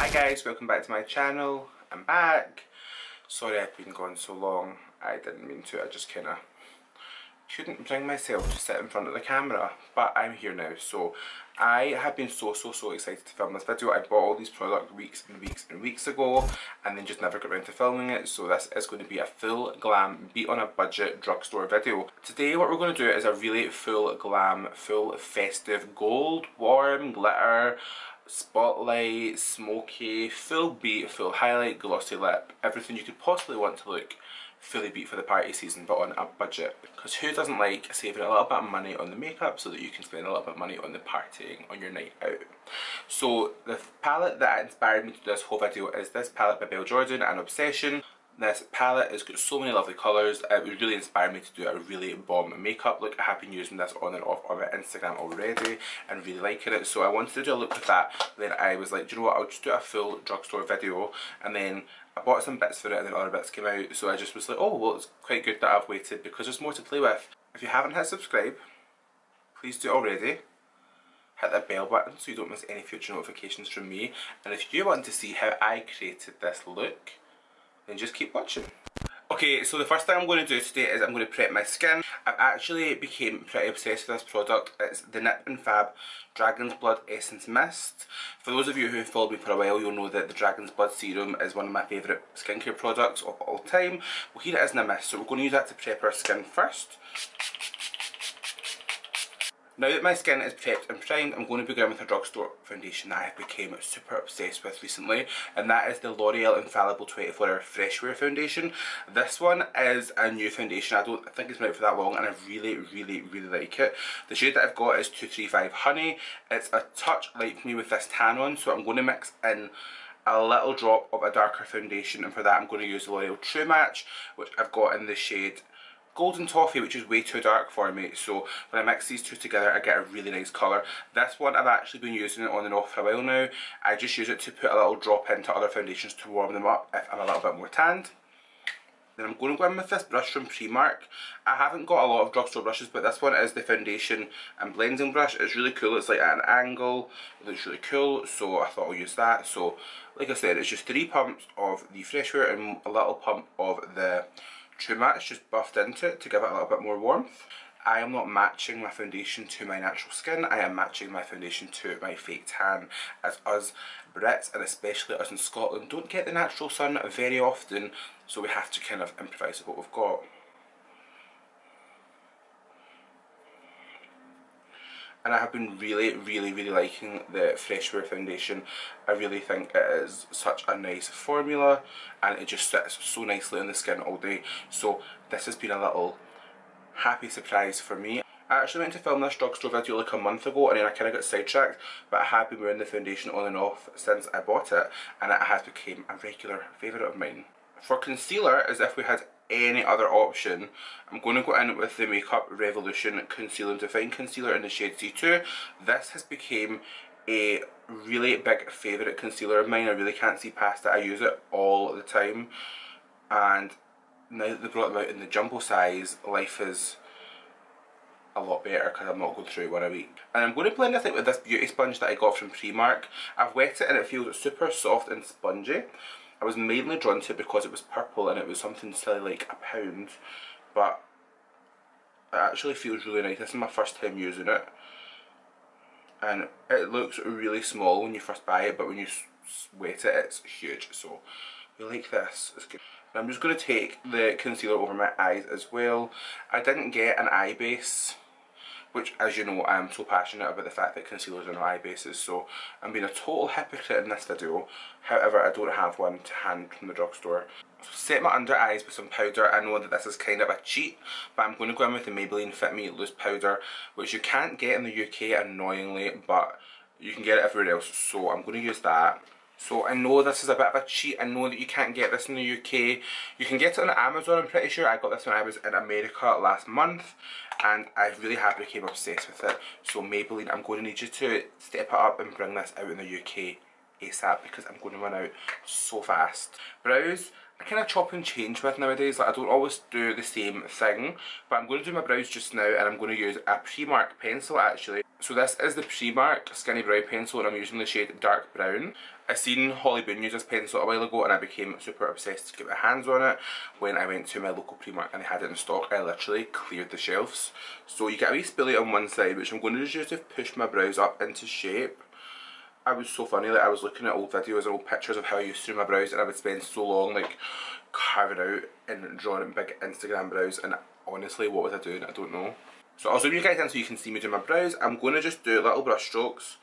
Hi guys, welcome back to my channel. I'm back. Sorry I've been gone so long. I didn't mean to, I just kinda couldn't bring myself to sit in front of the camera, but I'm here now. So I have been so excited to film this video. I bought all these products weeks ago and then just never got around to filming it. So this is going to be a full glam, beat on a budget drugstore video. Today what we're going to do is a really full glam, full festive gold, warm, glitter, spotlight, smoky, full beat, full highlight, glossy lip, everything you could possibly want to look fully beat for the party season, but on a budget. Because who doesn't like saving a little bit of money on the makeup so that you can spend a little bit of money on the partying on your night out? So the palette that inspired me to do this whole video is this palette by Belle Jorden, An Obsession. This palette has got so many lovely colours. It would really inspire me to do a really bomb makeup look. I have been using this on and off on my Instagram already and really liking it. So I wanted to do a look with that. Then I was like, do you know what, I'll just do a full drugstore video. And then I bought some bits for it and then other bits came out. So I just was like, oh well, it's quite good that I've waited because there's more to play with. If you haven't hit subscribe, please do already. Hit that bell button so you don't miss any future notifications from me. And if you want to see how I created this look, then just keep watching. Okay, so the first thing I'm going to do today is I'm going to prep my skin. I've actually became pretty obsessed with this product. It's the Nip and Fab Dragon's Blood Essence Mist. For those of you who have followed me for a while, you'll know that the Dragon's Blood Serum is one of my favourite skincare products of all time. Well, here it is in a mist, so we're going to use that to prep our skin first. Now that my skin is prepped and primed, I'm going to begin with a drugstore foundation that I have become super obsessed with recently, and that is the L'Oreal Infallible 24 Hour Fresh Wear Foundation. This one is a new foundation. I don't think it's been out for that long, and I really like it. The shade that I've got is 235 Honey. It's a touch light for me with this tan on, so I'm going to mix in a little drop of a darker foundation, and for that I'm going to use the L'Oreal True Match, which I've got in the shade Golden Toffee, which is way too dark for me. So when I mix these two together I get a really nice colour. This one I've actually been using it on and off for a while now. I just use it to put a little drop into other foundations to warm them up if I'm a little bit more tanned. Then I'm going to go in with this brush from Primark. I haven't got a lot of drugstore brushes, but this one is the foundation and blending brush. It's really cool. It's like at an angle. It looks really cool, so I thought I'll use that. So like I said, it's just 3 pumps of the Fresh Wear and a little pump of the True Match just buffed into it to give it a little bit more warmth. I am not matching my foundation to my natural skin, I am matching my foundation to my fake tan, as us Brits, and especially us in Scotland, don't get the natural sun very often, so we have to kind of improvise with what we've got. And I have been really liking the Fresh Wear foundation. I really think it is such a nice formula and it just sits so nicely on the skin all day. So this has been a little happy surprise for me. I actually went to film this drugstore video like a month ago and then I kind of got sidetracked, but I have been wearing the foundation on and off since I bought it and it has become a regular favourite of mine. For concealer, as if we had any other option, I'm going to go in with the Makeup Revolution Conceal and Define Concealer in the shade C2. This has become a really big favourite concealer of mine. I really can't see past it. I use it all the time, and now that they brought them out in the jumbo size, life is a lot better because I'm not going through one a week. And I'm going to blend this out with this beauty sponge that I got from Primark. I've wet it and it feels super soft and spongy. I was mainly drawn to it because it was purple and it was something silly like £1, but it actually feels really nice. This is my first time using it and it looks really small when you first buy it, but when you wet it it's huge, so we like this. It's good. And I'm just going to take the concealer over my eyes as well. I didn't get an eye base, which, as you know, I'm so passionate about the fact that concealers are not eye bases, so I'm being a total hypocrite in this video. However, I don't have one to hand from the drugstore. So set my under eyes with some powder. I know that this is kind of a cheat, but I'm going to go in with the Maybelline Fit Me Loose Powder, which you can't get in the UK, annoyingly, but you can get it everywhere else, so I'm going to use that. So I know this is a bit of a cheat, I know that you can't get this in the UK. You can get it on Amazon, I'm pretty sure. I got this when I was in America last month and I really have become obsessed with it. So Maybelline, I'm going to need you to step it up and bring this out in the UK ASAP because I'm going to run out so fast. Brows, I kind of chop and change with nowadays. Like, I don't always do the same thing, but I'm going to do my brows just now and I'm going to use a Primark pencil actually. So this is the Primark Skinny Brow Pencil and I'm using the shade Dark Brown. I seen Holly Boone use this pencil a while ago and I became super obsessed to get my hands on it. When I went to my local Primark and they had it in stock, I literally cleared the shelves. So you get a wee spilly on one side, which I'm going to just use to push my brows up into shape. I was so funny, like I was looking at old videos and old pictures of how I used to do my brows, and I would spend so long like carving out and drawing big Instagram brows, and honestly what was I doing? I don't know. So I'll zoom you guys in so you can see me do my brows. I'm going to just do little brush strokes.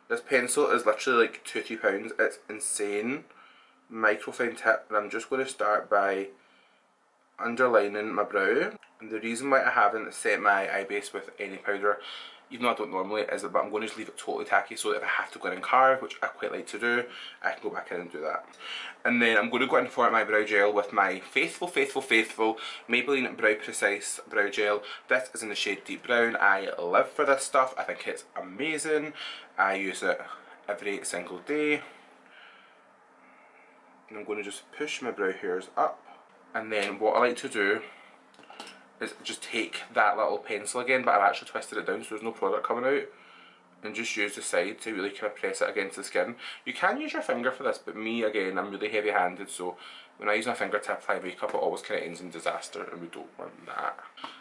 This pencil is literally like £2 it's insane. Microfine tip, and I'm just going to start by underlining my brow. And the reason why I haven't set my eye base with any powder, even though I don't normally, is that I'm going to just leave it totally tacky, so that if I have to go in and carve, which I quite like to do, I can go back in and do that. And then I'm going to go in for my brow gel with my faithful Maybelline Brow Precise brow gel. This is in the shade Deep Brown. I live for this stuff. I think it's amazing. I use it every single day. And I'm going to just push my brow hairs up. And then what I like to do is just take that little pencil again, but I've actually twisted it down so there's no product coming out, and just use the side to really kind of press it against the skin. You can use your finger for this, but me, again, I'm really heavy handed, so when I use my finger to apply makeup it always kind of ends in disaster, and we don't want that.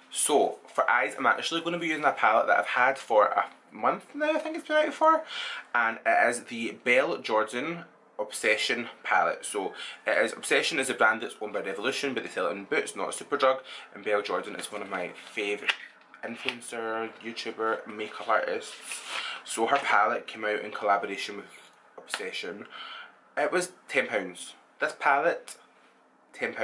So for eyes, I'm actually going to be using a palette that I've had for a month now, I think it's been out for, and it is the Belle Jorden Obsession palette. So it is, Obsession is a brand that's owned by Revolution, but they sell it in Boots, not a Superdrug, and Belle Jorden is one of my favourite influencer, YouTuber, makeup artists. So her palette came out in collaboration with Obsession. It was £10. This palette, £10.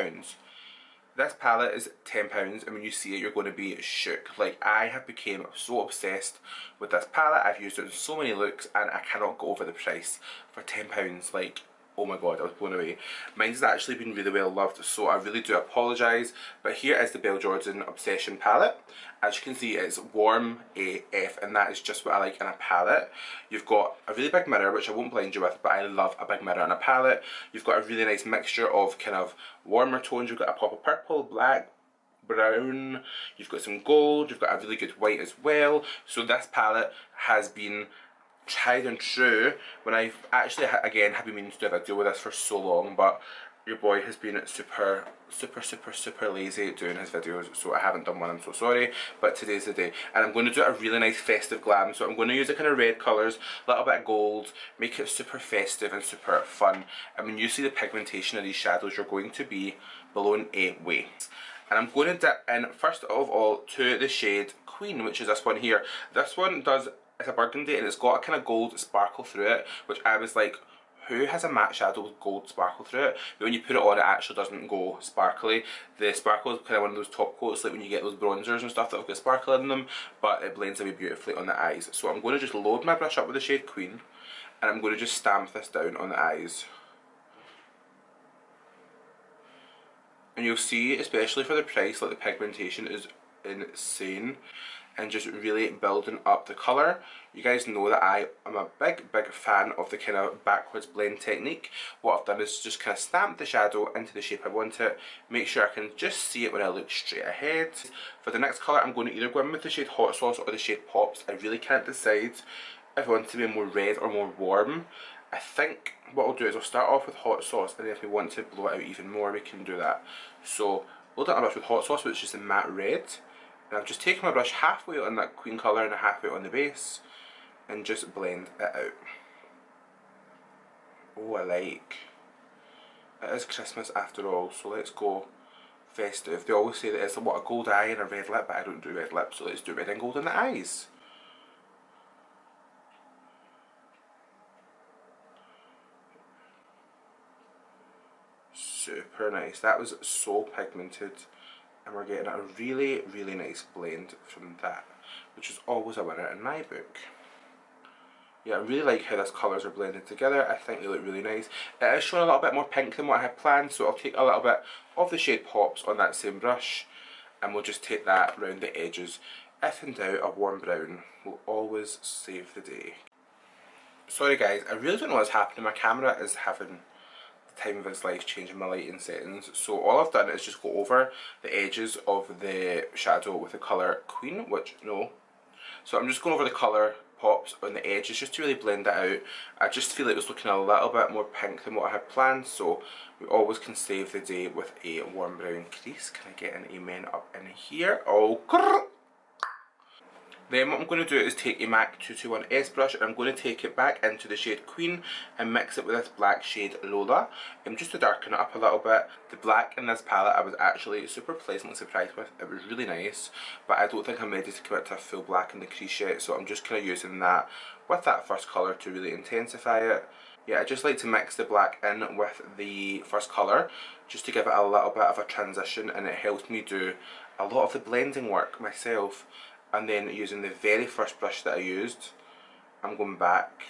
This palette is £10, and when you see it you're going to be shook. Like, I have become so obsessed with this palette. I've used it in so many looks and I cannot go over the price for £10. Like, oh my god, I was blown away. Mine's actually been really well loved, so I really do apologise. But here is the Belle Jorden Obsession palette. As you can see, it's warm AF, and that is just what I like in a palette. You've got a really big mirror, which I won't blind you with, but I love a big mirror in a palette. You've got a really nice mixture of kind of warmer tones. You've got a pop of purple, black, brown, you've got some gold, you've got a really good white as well. So this palette has been tried and true. When I've actually again have been meaning to do a video with this for so long, but your boy has been super lazy doing his videos, so I haven't done one. I'm so sorry, but today's the day, and I'm going to do a really nice festive glam. So I'm going to use the kind of red colours, a little bit of gold, make it super festive and super fun. And when you see the pigmentation of these shadows, you're going to be blown away. And I'm going to dip in first of all to the shade Queen, which is this one here. This one does, it's a burgundy and it's got a kind of gold sparkle through it, which I was like, who has a matte shadow with gold sparkle through it? But when you put it on, it actually doesn't go sparkly. The sparkle is kind of one of those top coats, like when you get those bronzers and stuff that have got sparkle in them, but it blends away beautifully on the eyes. So I'm going to just load my brush up with the shade Queen, and I'm going to just stamp this down on the eyes. And you'll see, especially for the price, like the pigmentation is insane, and just really building up the colour. You guys know that I am a big fan of the kind of backwards blend technique. What I've done is just kind of stamp the shadow into the shape I want it, make sure I can just see it when I look straight ahead. For the next colour, I'm going to either go in with the shade Hot Sauce or the shade Pops. I really can't decide if I want to be more red or more warm. I think what I'll do is I'll start off with Hot Sauce, and then if we want to blow it out even more, we can do that. So we'll do my brush with Hot Sauce, which is just a matte red. And I've just taken my brush halfway on that Queen colour and halfway on the base, and just blend it out. Oh, I like. It is Christmas after all, so let's go festive. They always say that it's what, a gold eye and a red lip, but I don't do red lips, so let's do red and gold in the eyes. Super nice. That was so pigmented, and we're getting a really nice blend from that, which is always a winner in my book. Yeah, I really like how these colours are blended together. I think they look really nice. It is showing a little bit more pink than what I had planned, so I'll take a little bit of the shade Pops on that same brush, and we'll just take that around the edges. If in doubt, a warm brown will always save the day. Sorry guys, I really don't know what's happening. My camera is having time of its life changing my lighting settings, so all I've done is just go over the edges of the shadow with the colour Queen, which no. So I'm just going over the colour pops on the edges just to really blend it out. I just feel it was looking a little bit more pink than what I had planned, so we always can save the day with a warm brown crease. Can I get an amen up in here? Oh, grrr. Then what I'm going to do is take a MAC 221S brush and I'm going to take it back into the shade Queen and mix it with this black shade Lola, just to darken it up a little bit. The black in this palette I was actually super pleasantly surprised with. It was really nice, but I don't think I'm ready to commit to a full black in the crease yet, so I'm just kind of using that with that first colour to really intensify it. Yeah, I just like to mix the black in with the first colour just to give it a little bit of a transition, and it helps me do a lot of the blending work myself. And then using the very first brush that I used, I'm going back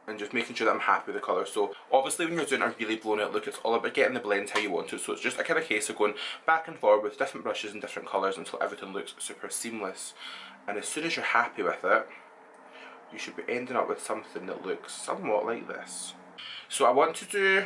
and just making sure that I'm happy with the colour. So obviously when you're doing a really blown out look, it's all about getting the blend how you want it. So it's just a kind of case of going back and forward with different brushes and different colours until everything looks super seamless. And as soon as you're happy with it, you should be ending up with something that looks somewhat like this. So I want to do,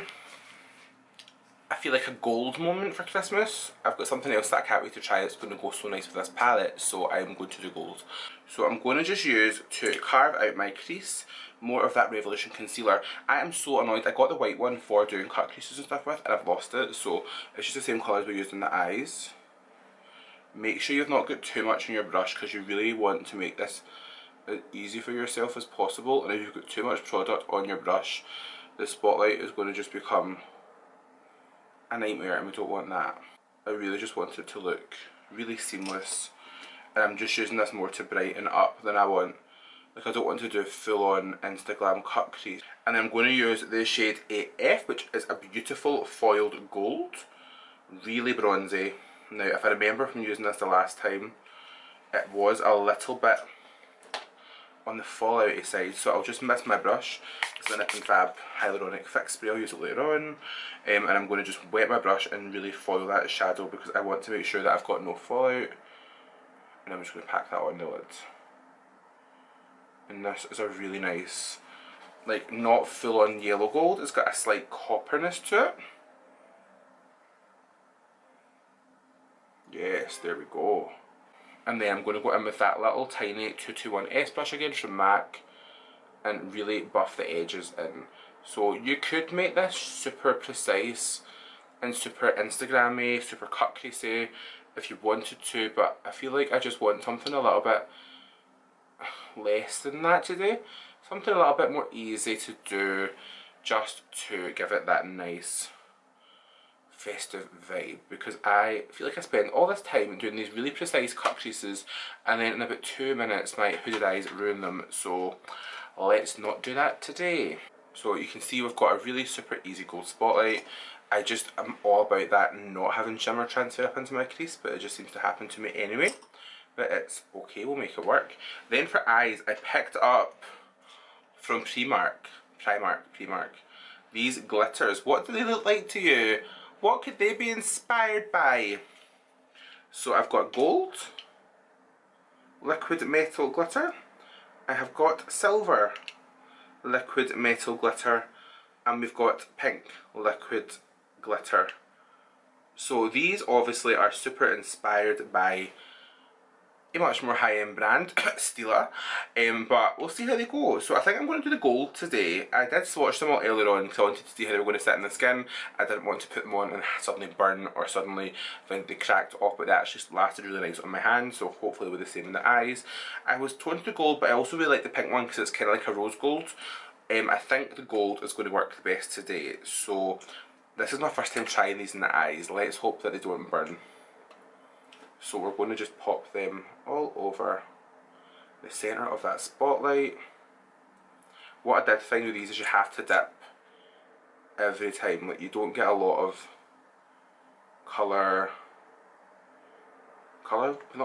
I feel like, a gold moment for Christmas. I've got something else that I can't wait to try that's going to go so nice with this palette, so I'm going to do gold. So I'm going to just use, to carve out my crease, more of that Revolution concealer. I am so annoyed. I got the white one for doing cut creases and stuff with, and I've lost it, so it's just the same colour as we used in the eyes. Make sure you've not got too much on your brush, because you really want to make this as easy for yourself as possible, and if you've got too much product on your brush, the spotlight is going to just become a nightmare, and we don't want that. I really just want it to look really seamless, and I'm just using this more to brighten up than I want. Like, I don't want to do full on Instagram cut crease. And then I'm going to use the shade AF, which is a beautiful foiled gold, really bronzy. Now if I remember from using this the last time, it was a little bit on the fallouty side, so I'll just mist my brush. It's the Nip and Fab Hyaluronic Fix Spray, I'll use it later on, and I'm going to just wet my brush and really foil that shadow because I want to make sure that I've got no fallout, and I'm just going to pack that on the lid. And this is a really nice, like, not full on yellow gold, it's got a slight copperness to it. Yes, there we go. And then I'm going to go in with that little tiny 221S brush again from MAC and really buff the edges in. So you could make this super precise and super Instagrammy, super cut creasey if you wanted to, but I feel like I just want something a little bit less than that today. Something a little bit more easy to do, just to give it that nice festive vibe, because I feel like I spend all this time doing these really precise cut creases and then in about 2 minutes my hooded eyes ruin them, so let's not do that today. So you can see we've got a really super easy gold spotlight. I just am all about that not having shimmer transfer up into my crease, but it just seems to happen to me anyway. But it's okay, we'll make it work. Then for eyes, I picked up from Primark, these glitters. What do they look like to you? What could they be inspired by? So I've got gold, liquid metal glitter. I have got silver, liquid metal glitter. And we've got pink liquid glitter. So these obviously are super inspired by a much more high-end brand, Stila, but we'll see how they go. So I think I'm going to do the gold today. I did swatch them all earlier on because I wanted to see how they were going to sit in the skin. I didn't want to put them on and suddenly burn or suddenly find they cracked off, but they actually lasted really nice on my hand, so hopefully they'll be the same in the eyes. I was torn to gold, but I also really like the pink one because it's kind of like a rose gold. I think the gold is going to work the best today, so this is my first time trying these in the eyes. Let's hope that they don't burn. So we're going to just pop them all over the centre of that spotlight. What I did find with these is you have to dip every time. Like, you don't get a lot of not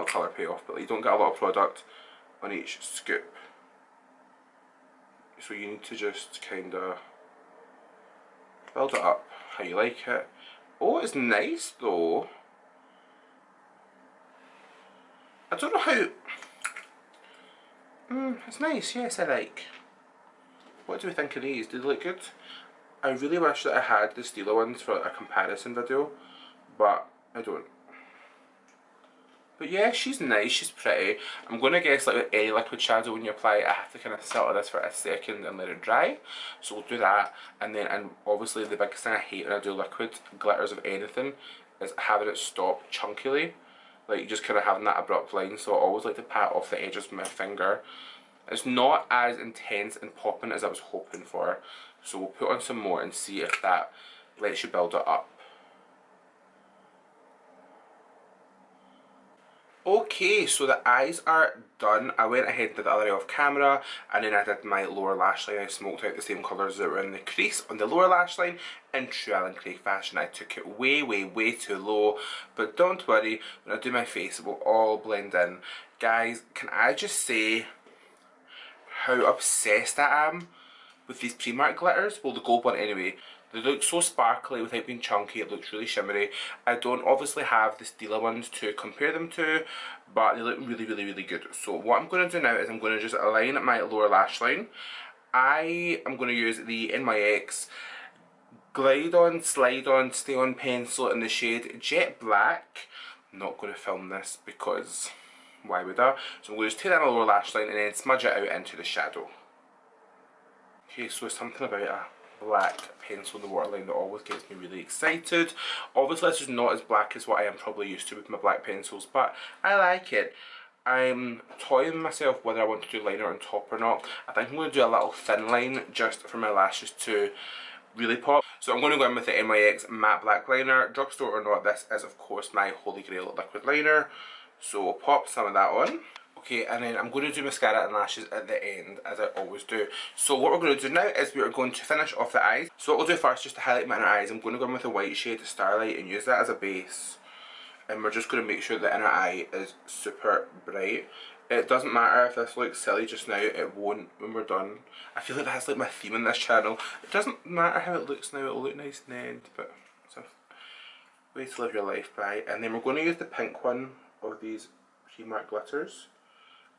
colour payoff, but like, you don't get a lot of product on each scoop. So you need to just kind of build it up how you like it. Oh, it's nice though. I don't know how... it's nice, yes, I like. What do we think of these? Do they look good? I really wish that I had the Stila ones for a comparison video, but I don't. But yeah, she's nice, she's pretty. I'm going to guess like with any liquid shadow when you apply it, I have to kind of settle this for a second and let it dry. So we'll do that. And then, and obviously the biggest thing I hate when I do liquid glitters of anything is having it stop chunkily. Like just kind of having that abrupt line. So I always like to pat off the edges with my finger. It's not as intense and popping as I was hoping for. So we'll put on some more and see if that lets you build it up. Okay, so the eyes are done. I went ahead and did the other eye off camera, and then I did my lower lash line. I smoked out the same colours that were in the crease on the lower lash line. In true Allan Craig fashion, I took it way, way, way too low. But don't worry, when I do my face, it will all blend in. Guys, can I just say how obsessed I am with these Primark glitters? Well, the gold one anyway. They look so sparkly without being chunky. It looks really shimmery. I don't obviously have the Stila ones to compare them to, but they look really, really, really good. So what I'm going to do now is I'm going to just align my lower lash line. I am going to use the NYX Glide On, Slide On, Stay On pencil in the shade Jet Black. I'm not going to film this because why would I? So I'm going to just take that on my lower lash line and then smudge it out into the shadow. Okay, so something about a black pencil in the waterline that always gets me really excited. Obviously this is not as black as what I am probably used to with my black pencils, but I like it. I'm toying with myself whether I want to do liner on top or not. I think I'm going to do a little thin line just for my lashes to really pop. So I'm going to go in with the NYX matte black liner. Drugstore or not, this is of course my holy grail liquid liner. So we'll pop some of that on. Okay, and then I'm going to do mascara and lashes at the end, as I always do. So what we're going to do now is we are going to finish off the eyes. So what we'll do first, just to highlight my inner eyes, I'm going to go in with a white shade Starlight and use that as a base. And we're just going to make sure the inner eye is super bright. It doesn't matter if this looks silly just now, it won't when we're done. I feel like that's like my theme in this channel. It doesn't matter how it looks now, it'll look nice in the end, but it's a way to live your life by. And then we're going to use the pink one of these Primark glitters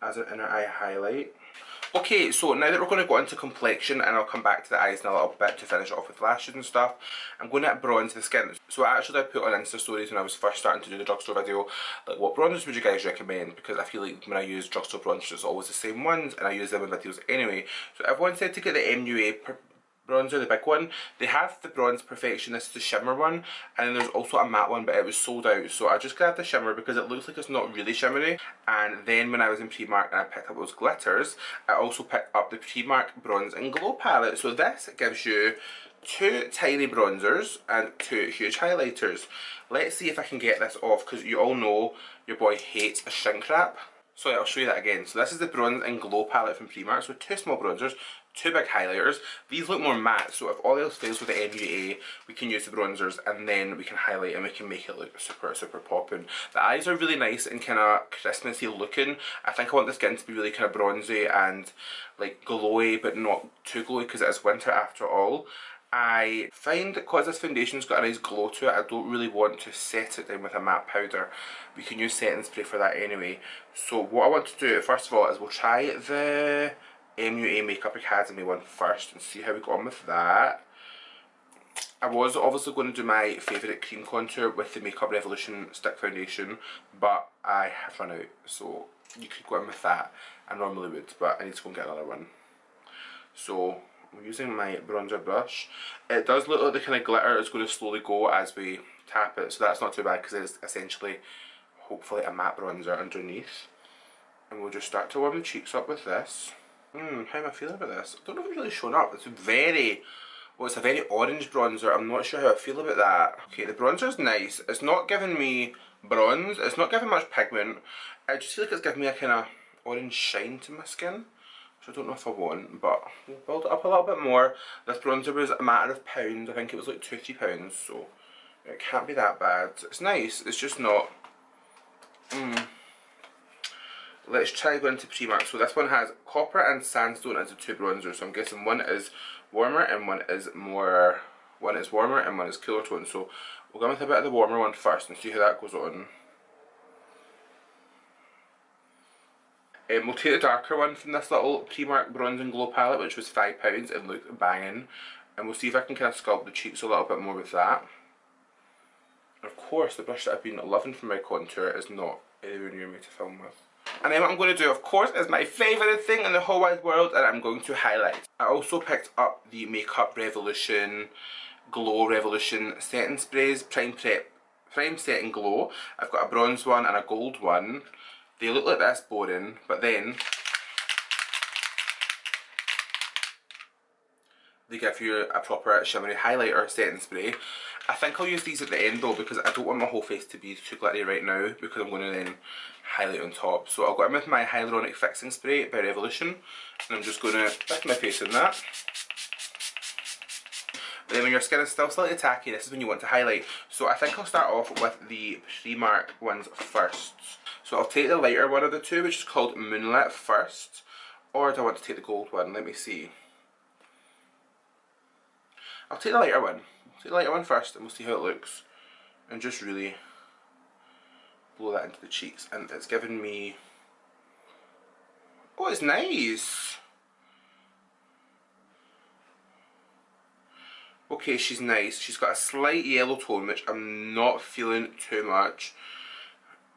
as an inner eye highlight. Okay, so now that we're going to go into complexion, and I'll come back to the eyes in a little bit to finish off with lashes and stuff, I'm going to bronze the skin. So actually I put on Insta stories when I was first starting to do the Drugstore video, like what bronzers would you guys recommend, because I feel like when I use Drugstore bronzers it's always the same ones and I use them in videos anyway. So everyone said to get the MUA bronzer, the big one. They have the Bronze Perfection, this is the shimmer one, and then there's also a matte one, but it was sold out, so I just grabbed the shimmer because it looks like it's not really shimmery. And then when I was in Primark and I picked up those glitters, I also picked up the Primark Bronze and Glow palette. So this gives you 2 tiny bronzers and 2 huge highlighters. Let's see if I can get this off, because you all know your boy hates a shrink wrap. So I'll show you that again. So this is the Bronze and Glow palette from Primark. So 2 small bronzers, 2 big highlighters. These look more matte, so if all else fails with the MUA, we can use the bronzers and then we can highlight and we can make it look super, super popping. The eyes are really nice and kind of Christmassy looking. I think I want the skin to be really kind of bronzy and like glowy, but not too glowy because it is winter after all. I find that because this foundation's got a nice glow to it, I don't really want to set it down with a matte powder. We can use setting spray for that anyway. So what I want to do first of all is we'll try the MUA Makeup Academy one first and see how we got on with that. I was obviously going to do my favourite cream contour with the Makeup Revolution stick foundation, but I have run out, so you could go in with that. I normally would, but I need to go and get another one. So I'm using my bronzer brush. It does look like the kind of glitter is going to slowly go as we tap it, so that's not too bad because it's essentially hopefully a matte bronzer underneath. And we'll just start to warm the cheeks up with this. How am I feeling about this? I don't know if it's really showing up. It's very, well, it's a very orange bronzer. I'm not sure how I feel about that. Okay, the bronzer's nice. It's not giving me bronze. It's not giving much pigment. I just feel like it's giving me a kind of orange shine to my skin, which I don't know if I want, but we'll build it up a little bit more. This bronzer was a matter of pounds. I think it was like £2-3, so it can't be that bad. It's nice. It's just not. Let's try going to Primark. So this one has Copper and Sandstone as the 2 bronzers. So I'm guessing one is warmer and one is warmer and one is cooler tone. So we'll go with a bit of the warmer one first and see how that goes on. We'll take the darker one from this little Primark Bronze and Glow palette, which was £5 and looked banging. And we'll see if I can kind of sculpt the cheeks a little bit more with that. Of course, the brush that I've been loving for my contour is not anywhere near me to film with. And then what I'm going to do, of course, is my favourite thing in the whole wide world, and I'm going to highlight. I also picked up the Makeup Revolution Glow Revolution setting sprays, Prime Set and Glow. I've got a bronze one and a gold one. They look like this, boring, but then they give you a proper shimmery highlighter setting spray. I think I'll use these at the end though, because I don't want my whole face to be too glittery right now, because I'm going to then highlight on top. So I'll go in with my Hyaluronic Fixing Spray by Revolution, and I'm just going to dip my face in that. And then when your skin is still slightly tacky, this is when you want to highlight. So I think I'll start off with the Primark ones first. So I'll take the lighter one of the two, which is called Moonlit, first. Or do I want to take the gold one? Let me see. I'll take the lighter one. I'll take the lighter one first, and we'll see how it looks. And just really blow that into the cheeks. And it's giving me... oh, it's nice! Okay, she's nice. She's got a slight yellow tone, which I'm not feeling too much.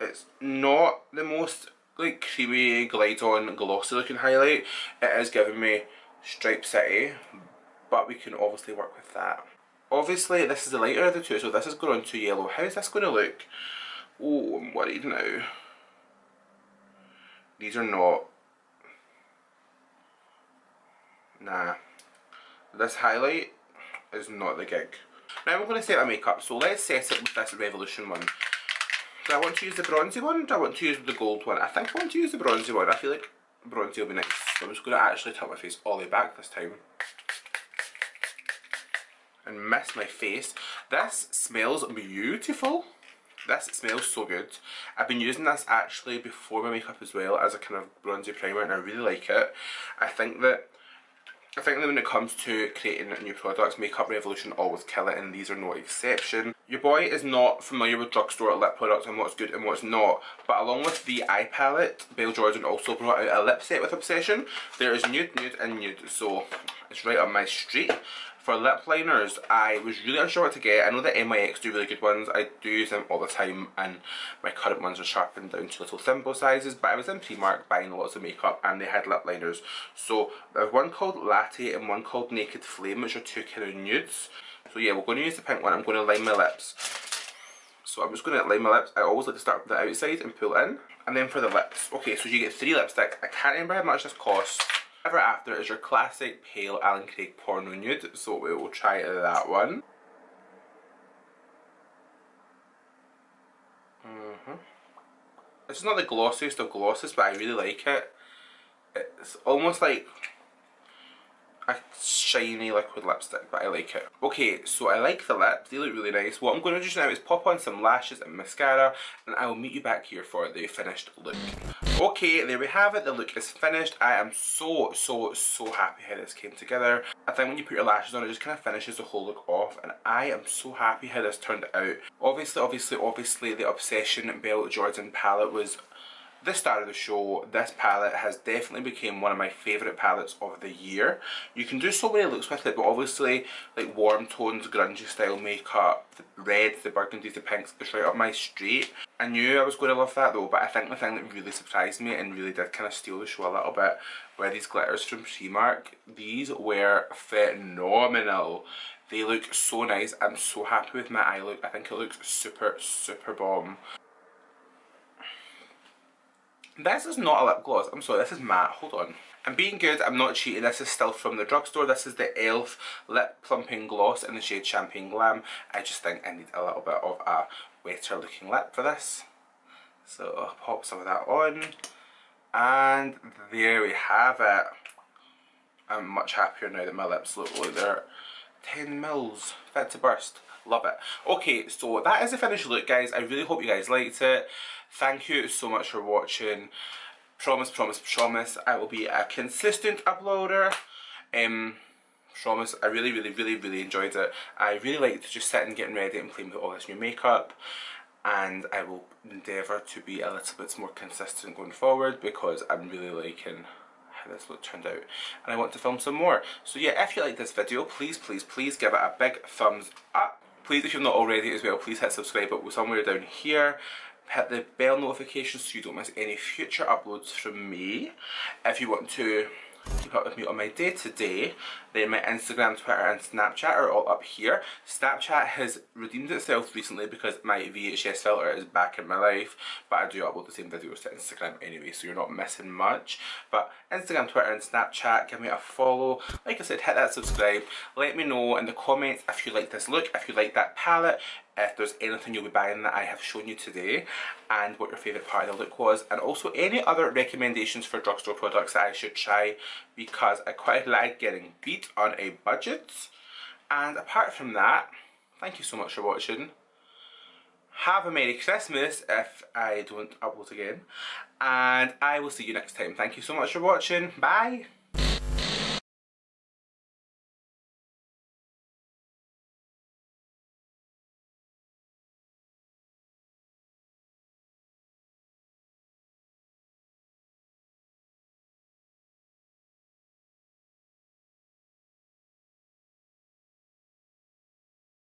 It's not the most like creamy, glide on, glossy looking highlight. It is giving me Stripe City, but we can obviously work with that. Obviously, this is the lighter of the two, so this is going on to yellow. How is this going to look? Oh, I'm worried now. These are not. Nah. This highlight is not the gig. Now I'm going to set my makeup, so let's set it with this Revolution one. Do I want to use the bronzy one, or do I want to use the gold one? I think I want to use the bronzy one. I feel like bronzy will be nice. So I'm just going to actually tilt my face all the way back this time. And mist my face. This smells beautiful. This smells so good. I've been using this actually before my makeup as well as a kind of bronzy primer, and I really like it. I think that when it comes to creating new products, Makeup Revolution always kill it, and these are no exception. Your boy is not familiar with drugstore lip products and what's good and what's not, but along with the eye palette, Belle Jorden also brought out a lip set with Obsession. There is nude, nude and nude, so it's right up my street. For lip liners, I was really unsure what to get. I know that MYX do really good ones. I do use them all the time, and my current ones are sharpened down to little thimble sizes. But I was in Primark buying lots of makeup, and they had lip liners. So there's one called Latte and one called Naked Flame, which are two kind of nudes. So yeah, we're going to use the pink one. I'm going to line my lips. So I'm just going to line my lips. I always like to start from the outside and pull in. And then for the lips. Okay, so you get 3 lipsticks. I can't remember how much this costs. Ever After is your classic pale Allan Craig porno nude, so we will try that one. It's not the glossiest of glosses, but I really like it. It's almost like a shiny liquid lipstick, but I like it. Okay, so I like the lips, they look really nice. What I'm going to do now is pop on some lashes and mascara, and I will meet you back here for the finished look. Okay, there we have it, the look is finished. I am so happy how this came together. I think when you put your lashes on, it just kind of finishes the whole look off, and I am so happy how this turned out. Obviously the Obsession Belle Jorden palette was the star of the show. This palette has definitely become one of my favourite palettes of the year. You can do so many looks with it, but obviously like warm tones, grungy style makeup, the reds, the burgundies, the pinks, it's right up my street. I knew I was going to love that though, but I think the thing that really surprised me and really did kind of steal the show a little bit were these glitters from Primark. These were phenomenal. They look so nice. I'm so happy with my eye look. I think it looks super bomb. This is not a lip gloss, I'm sorry, this is matte, hold on. I'm being good, I'm not cheating, this is still from the drugstore. This is the e.l.f. Lip Plumping Gloss in the shade Champagne Glam. I just think I need a little bit of a wetter looking lip for this. So I'll pop some of that on. And there we have it. I'm much happier now that my lips look like they're 10 mils, fit to burst. Love it. Okay, so that is the finished look, guys. I really hope you guys liked it. Thank you so much for watching. Promise I will be a consistent uploader. Promise I really enjoyed it. I really liked just sitting, getting ready and playing with all this new makeup, and I will endeavour to be a little bit more consistent going forward because I'm really liking how this look turned out and I want to film some more. So yeah, if you like this video, please give it a big thumbs up. Please, if you've not already as well, please hit subscribe button somewhere down here. hit the bell notification so you don't miss any future uploads from me. If you want to keep up with me on my day-to-day, then my Instagram, Twitter and Snapchat are all up here. Snapchat has redeemed itself recently because my VHS filter is back in my life, but I do upload the same videos to Instagram anyway, so you're not missing much. But Instagram, Twitter and Snapchat, give me a follow. Like I said, hit that subscribe. Let me know in the comments if you like this look, if you like that palette, if there's anything you'll be buying that I have shown you today, and what your favourite part of the look was, and also any other recommendations for drugstore products that I should try, because I quite like getting beat on a budget. And apart from that, thank you so much for watching. Have a Merry Christmas if I don't upload again, and I will see you next time. Thank you so much for watching. Bye!